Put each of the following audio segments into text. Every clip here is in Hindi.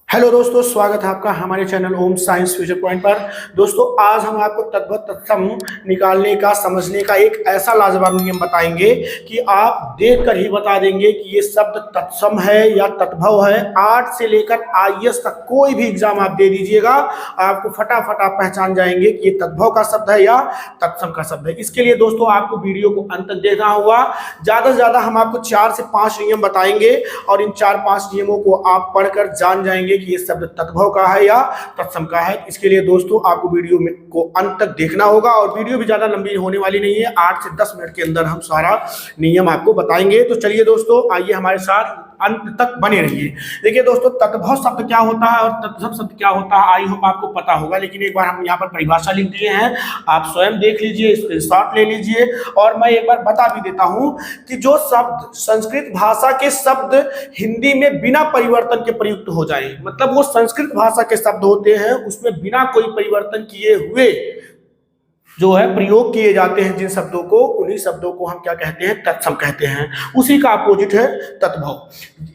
हेलो दोस्तों, स्वागत है आपका हमारे चैनल ओम साइंस फ्यूचर पॉइंट पर। दोस्तों, आज हम आपको तद्भव तत्सम निकालने का समझने का एक ऐसा लाजवाब नियम बताएंगे कि आप देखकर ही बता देंगे कि ये शब्द तत्सम है या तद्भव है। 8 से लेकर IAS तक कोई भी एग्जाम आप दे दीजिएगा, आपको फटाफट आप पहचान जाएंगे कि ये तद्भव का शब्द है या तत्सम का शब्द है। इसके लिए दोस्तों आपको वीडियो को अंत तक देखना होगा। ज्यादा से ज्यादा हम आपको 4 से 5 नियम बताएंगे और इन 4-5 नियमों को आप पढ़कर जान जाएंगे कि ये शब्द तद्भव का है या तत्सम का है। इसके लिए दोस्तों आपको वीडियो में को अंत तक देखना होगा और वीडियो भी ज्यादा लंबी होने वाली नहीं है। 8 से 10 मिनट के अंदर हम सारा नियम आपको बताएंगे। तो चलिए दोस्तों, आइए हमारे साथ अंत तक बने रहिए। देखिए दोस्तों, तद्भव शब्द क्या होता है और तत्सम शब्द क्या होता है, आई होप आपको पता होगा, लेकिन एक बार हम यहाँ पर परिभाषा लिख दिए हैं, आप स्वयं देख लीजिए, स्क्रीनशॉट ले लीजिए। और मैं एक बार बता भी देता हूं कि जो शब्द संस्कृत भाषा के शब्द हिंदी में बिना परिवर्तन के प्रयुक्त हो जाए, मतलब वो संस्कृत भाषा के शब्द होते हैं, उसमें बिना कोई परिवर्तन किए हुए जो है प्रयोग किए जाते हैं जिन शब्दों को, उन्हीं शब्दों को हम क्या कहते हैं, तत्सम कहते हैं। उसी का अपोजिट है तद्भव,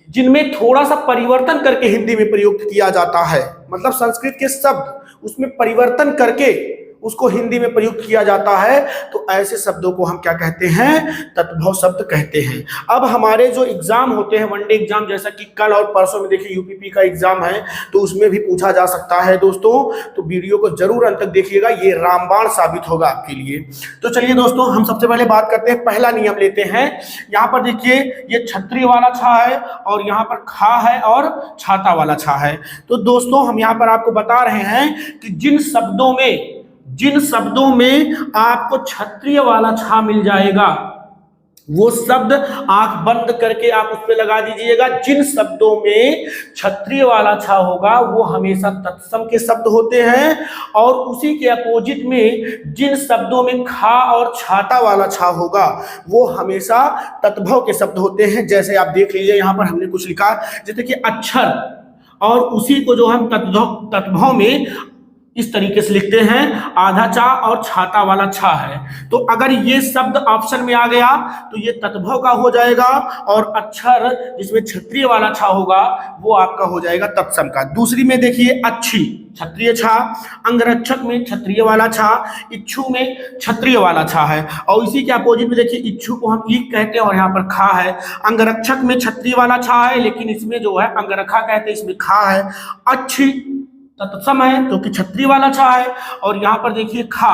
जिनमें थोड़ा सा परिवर्तन करके हिंदी में प्रयोग किया जाता है, मतलब संस्कृत के शब्द उसमें परिवर्तन करके उसको हिंदी में प्रयुक्त किया जाता है, तो ऐसे शब्दों को हम क्या कहते हैं, तद्भव शब्द कहते हैं। अब हमारे जो एग्जाम होते हैं, वनडे एग्जाम, जैसा कि कल और परसों में देखिए यूपीपी का एग्जाम है, तो उसमें भी पूछा जा सकता है दोस्तों। तो वीडियो को जरूर अंत तक देखिएगा, ये रामबाण साबित होगा आपके लिए। तो चलिए दोस्तों, हम सबसे पहले बात करते हैं, पहला नियम लेते हैं। यहाँ पर देखिए, ये छतरी वाला छा है और यहाँ पर खा है और छाता वाला छा है। तो दोस्तों, हम यहाँ पर आपको बता रहे हैं कि जिन शब्दों में आपको क्षत्रिय वाला छा मिल जाएगा, वो शब्द आंख बंद करके आप उस पर लगा दीजिएगा। जिन शब्दों में क्षत्रिय वाला छा होगा वो हमेशा तत्सम के शब्द होते हैं, और उसी के अपोजिट में जिन शब्दों में खा और छाता वाला छा होगा वो हमेशा तद्भव के शब्द होते हैं। जैसे आप देख लीजिए, यहाँ पर हमने कुछ लिखा, जैसे कि अक्षर, और उसी को जो हम तद्भव में इस तरीके से लिखते हैं, आधा चा और छाता वाला छा है। तो अगर ये शब्द ऑप्शन में आ गया तो ये तद्भव का हो जाएगा, और अक्षर जिसमें क्षत्रिय वाला छा होगा वो आपका हो जाएगा तत्सम का। दूसरी में देखिए, अच्छी क्षत्रिय छा, अंगरक्षक में क्षत्रिय वाला छा, इच्छु में क्षत्रिय वाला छा है, और इसी के अपोजिट में देखिए, इच्छु को हम ईक कहते हैं और यहाँ पर खा है। अंगरक्षक में क्षत्रिय वाला छा है, लेकिन इसमें जो है अंगरखा कहते हैं, इसमें खा है। अच्छी तत्सम है क्योंकि क्षत्रिय वाला छा है, और यहाँ पर देखिए खा,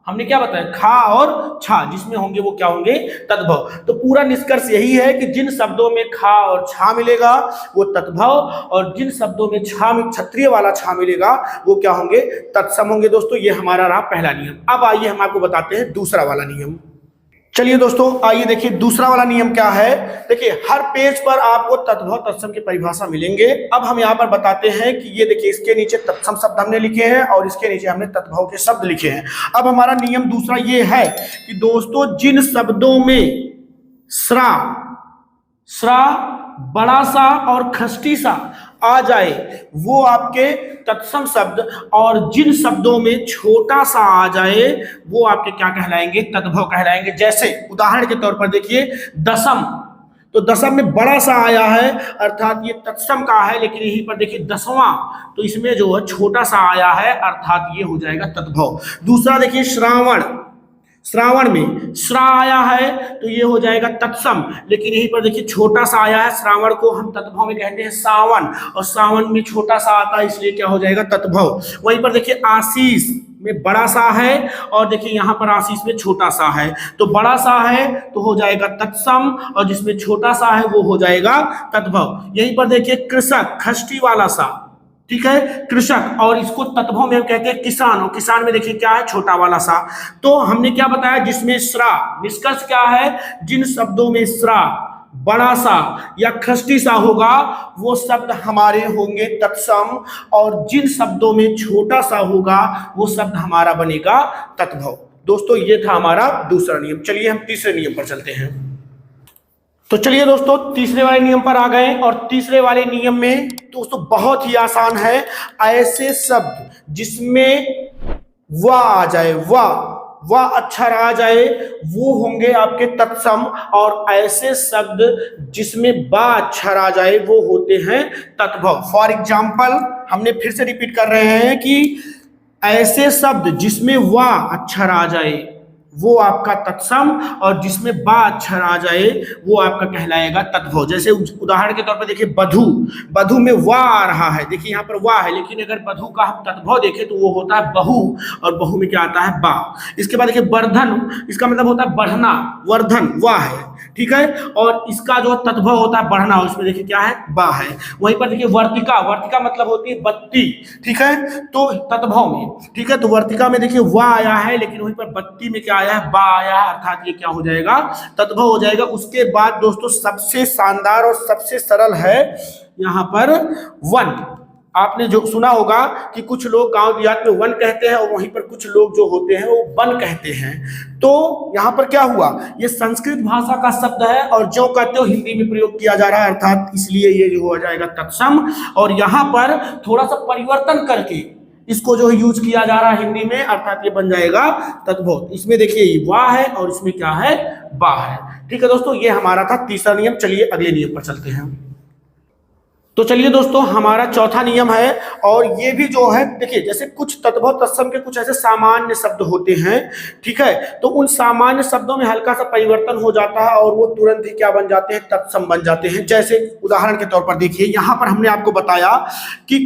हमने क्या बताया, खा और छा जिसमें होंगे वो क्या होंगे, तद्भव। तो पूरा निष्कर्ष यही है कि जिन शब्दों में खा और छा मिलेगा वो तद्भव, और जिन शब्दों में छा में क्षत्रिय वाला छा मिलेगा वो क्या होंगे, तत्सम होंगे। दोस्तों, ये हमारा रहा पहला नियम। अब आइए हम आपको बताते हैं दूसरा वाला नियम। चलिए दोस्तों, आइए देखिए दूसरा वाला नियम क्या है। देखिए, हर पेज पर आपको तद्भव तत्सम की परिभाषा मिलेंगे। अब हम यहाँ पर बताते हैं कि ये देखिए, इसके नीचे तत्सम शब्द हमने लिखे हैं और इसके नीचे हमने तद्भव के शब्द लिखे हैं। अब हमारा नियम दूसरा ये है कि दोस्तों, जिन शब्दों में स्रा बड़ा सा और खष्टी सा आ जाए वो आपके तत्सम शब्द, और जिन शब्दों में छोटा सा आ जाए वो आपके क्या कहलाएंगे, तद्भव कहलाएंगे। जैसे उदाहरण के तौर पर देखिए, दशम, तो दशम में बड़ा सा आया है अर्थात ये तत्सम का है, लेकिन यहीं पर देखिए दसवां, तो इसमें जो है छोटा सा आया है अर्थात ये हो जाएगा तद्भव। दूसरा देखिए, श्रावण में श्रा आया है तो ये हो जाएगा तत्सम, लेकिन यहीं पर देखिए छोटा सा आया है, श्रावण को हम तद्भव में कहते हैं सावन, और सावन में छोटा सा आता है इसलिए क्या हो जाएगा, तद्भव। वहीं पर देखिए, आशीष में बड़ा सा है और देखिए यहाँ पर आशीष में छोटा सा है, तो बड़ा सा है तो हो जाएगा तत्सम, और जिसमें छोटा सा है वो हो जाएगा तद्भव। यहीं पर देखिए, कृषक, खष्टी वाला सा, ठीक है, कृषक, और इसको तद्भव में हम कहते हैं किसान, और किसान में देखिए क्या है, छोटा वाला सा। तो हमने क्या बताया, जिसमें श्रा, निष्कर्ष क्या है, जिन शब्दों में श्रा बड़ा सा या खष्टी सा होगा वो शब्द हमारे होंगे तत्सम, और जिन शब्दों में छोटा सा होगा वो शब्द हमारा बनेगा तद्भव। दोस्तों, ये था हमारा दूसरा नियम। चलिए हम तीसरे नियम पर चलते हैं। तो चलिए दोस्तों, तीसरे वाले नियम पर आ गए, और तीसरे वाले नियम में दोस्तों बहुत ही आसान है। ऐसे शब्द जिसमें वा आ जाए, वा अक्षर आ जाए वो होंगे आपके तत्सम, और ऐसे शब्द जिसमें बा अक्षर आ जाए वो होते हैं तद्भव। फॉर एग्जाम्पल हमने फिर से रिपीट कर रहे हैं कि ऐसे शब्द जिसमें वा अक्षर आ जाए वो आपका तत्सम, और जिसमें बा अक्षर आ जाए वो आपका कहलाएगा तद्भव। जैसे उदाहरण के तौर पर देखिए बधु, बधु में वा आ रहा है, देखिए यहाँ पर वा है, लेकिन अगर बधु का हम तद्भव देखें तो वो होता है बहु, और बहु में क्या आता है बा। इसके बाद देखिए वर्धन, इसका मतलब होता है बढ़ना, वर्धन वा है, ठीक है, और इसका जो तद्भव होता है बढ़ना, उसमें देखिए क्या है बा है। वहीं पर देखिए वर्तिका, वर्तिका मतलब होती है बत्ती, ठीक है, तो तद्भव में, ठीक है, तो वर्तिका में देखिए वा आया है, लेकिन वहीं पर बत्ती में क्या आया है बा आया है, अर्थात ये क्या हो जाएगा तद्भव हो जाएगा। उसके बाद दोस्तों सबसे शानदार और सबसे सरल है यहाँ पर वन। आपने जो सुना होगा कि कुछ लोग गांव देहात में वन कहते हैं और वहीं पर कुछ लोग जो होते हैं वो वन कहते हैं। तो यहाँ पर क्या हुआ, ये संस्कृत भाषा का शब्द है और जो कहते हो हिंदी में प्रयोग किया जा रहा है, अर्थात इसलिए ये जो हो जाएगा तत्सम, और यहाँ पर थोड़ा सा परिवर्तन करके इसको जो यूज किया जा रहा है हिंदी में, अर्थात ये बन जाएगा तद्भव। इसमें देखिए वा है और इसमें क्या है बा है। ठीक है दोस्तों, ये हमारा था तीसरा नियम। चलिए अगले नियम पर चलते हैं। तो चलिए दोस्तों, हमारा चौथा नियम है, और ये भी जो है देखिए, जैसे कुछ तद्भव तत्सम के कुछ ऐसे सामान्य शब्द होते हैं, ठीक है, तो उन सामान्य शब्दों में हल्का सा परिवर्तन हो जाता है और वो तुरंत ही क्या बन जाते हैं तत्सम बन जाते हैं। जैसे उदाहरण के तौर पर देखिए, यहाँ पर हमने आपको बताया कि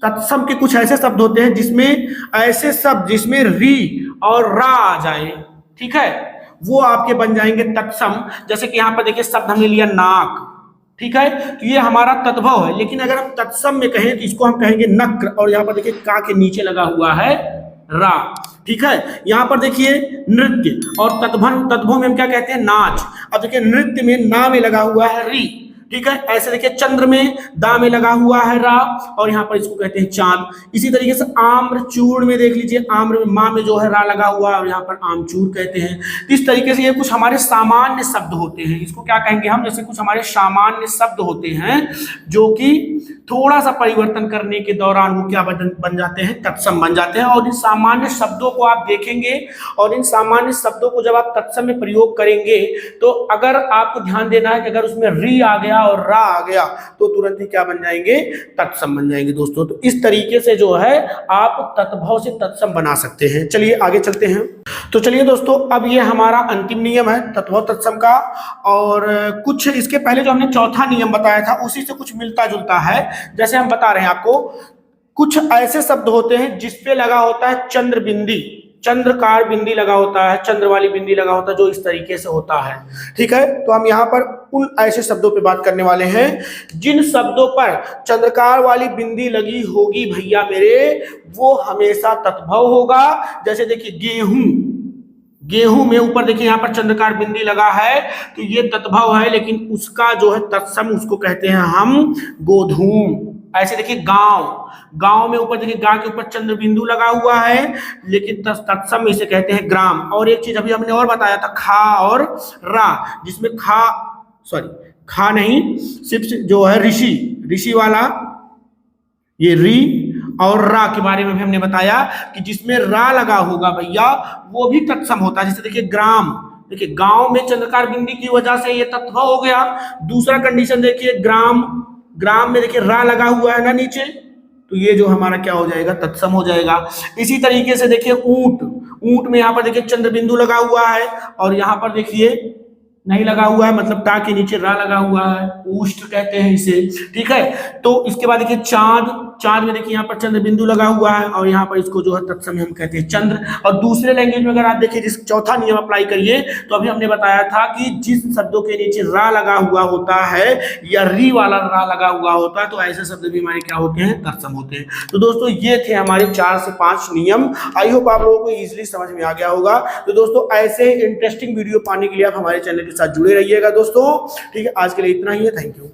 तत्सम के कुछ ऐसे शब्द होते हैं जिसमें ऐसे शब्द जिसमें री और रा आ जाए, ठीक है, वो आपके बन जाएंगे तत्सम। जैसे कि यहाँ पर देखिए शब्द हमने लिया नाक, ठीक है, तो ये हमारा तद्भव है, लेकिन अगर हम तत्सम में कहें तो इसको हम कहेंगे नक्र, और यहाँ पर देखिए का के नीचे लगा हुआ है रा, ठीक है। यहाँ पर देखिए नृत्य, और तद्भव में हम क्या कहते हैं नाच। अब देखिए नृत्य में ना में लगा हुआ है री, ठीक है, ऐसे देखिए चंद्र में दा में लगा हुआ है रा, और यहाँ पर इसको कहते हैं चांद। इसी तरीके से आम्र चूर्ण में देख लीजिए, आम्र में माँ में जो है रा लगा हुआ है और यहाँ पर आमचूर कहते हैं। इस तरीके से ये कुछ हमारे सामान्य शब्द होते हैं, इसको क्या कहेंगे हम, जैसे कुछ हमारे सामान्य शब्द होते हैं जो कि थोड़ा सा परिवर्तन करने के दौरान वो क्या बन जाते हैं तत्सम बन जाते हैं। और इन सामान्य शब्दों को आप देखेंगे, और इन सामान्य शब्दों को जब आप तत्सम में प्रयोग करेंगे तो अगर आपको ध्यान देना है कि अगर उसमें री आ गया और रा आ गया तो तुरंत ही क्या बन जाएंगे तत्सम बन जाएंगे दोस्तों। तो इस तरीके से जो है आप तत्भव से तत्सम बना सकते हैं। चलिए आगे चलते हैं। तो चलिए दोस्तों, अब ये हमारा अंतिम नियम है तत्भव तत्सम का, और कुछ इसके पहले जो हमने चौथा नियम बताया था उसी से कुछ मिलता जुलता है। जैसे हम बता रहे हैं आपको, कुछ ऐसे शब्द होते हैं जिसपे लगा होता है चंद्र बिंदी, चंद्रकार बिंदी लगा होता है, चंद्र वाली बिंदी लगा होता है, जो इस तरीके से होता है, ठीक है। तो हम यहाँ पर उन ऐसे शब्दों पे बात करने वाले हैं जिन शब्दों पर चंद्रकार वाली बिंदी लगी होगी भैया मेरे, वो हमेशा तत्भव होगा। जैसे देखिए गेहूं, गेहूं में ऊपर देखिए यहाँ पर चंद्रकार बिंदी लगा है तो ये तत्भव है, लेकिन उसका जो है तत्सम उसको कहते हैं हम गोधूम। ऐसे देखिए गांव, गांव में ऊपर देखिए गांव के ऊपर चंद्र बिंदु लगा हुआ है, लेकिन तत्सम इसे कहते हैं ग्राम। और एक चीज अभी हमने और बताया था खा और रा, जिसमें खा नहीं, सिर्फ जो है ऋषि, ऋषि वाला ये री और रा के बारे में भी हमने बताया कि जिसमें रा लगा होगा भैया वो भी तत्सम होता है। जैसे देखिए ग्राम, देखिए गांव में चंद्रकार बिंदी की वजह से ये तत्व हो गया। दूसरा कंडीशन देखिए ग्राम, ग्राम में देखिए रा लगा हुआ है ना नीचे, तो ये जो हमारा क्या हो जाएगा तत्सम हो जाएगा। इसी तरीके से देखिए ऊंट, ऊंट में यहाँ पर देखिए चंद्र बिंदु लगा हुआ है और यहाँ पर देखिए नहीं लगा हुआ है, मतलब टा के नीचे रा लगा हुआ है, ऊष्ट कहते हैं इसे, ठीक है। तो इसके बाद देखिए चांद, चांद में देखिए यहाँ पर चंद्र बिंदु लगा हुआ है और यहाँ पर इसको जो है तत्सम हम कहते हैं चंद्र। और दूसरे लैंग्वेज में अगर आप देखिए जिस चौथा नियम अप्लाई करिए तो अभी हमने बताया था कि जिस शब्दों के नीचे रा लगा हुआ होता है या री वाला रा लगा हुआ होता है तो ऐसे शब्द भी हमारे क्या होते हैं तत्सम होते हैं। तो दोस्तों ये थे हमारे 4 से 5 नियम। आई होप आप लोगों को इजीली समझ में आ गया होगा। तो दोस्तों ऐसे इंटरेस्टिंग वीडियो पाने के लिए आप हमारे चैनल के साथ जुड़े रहिएगा दोस्तों, ठीक है। आज के लिए इतना ही है, थैंक यू।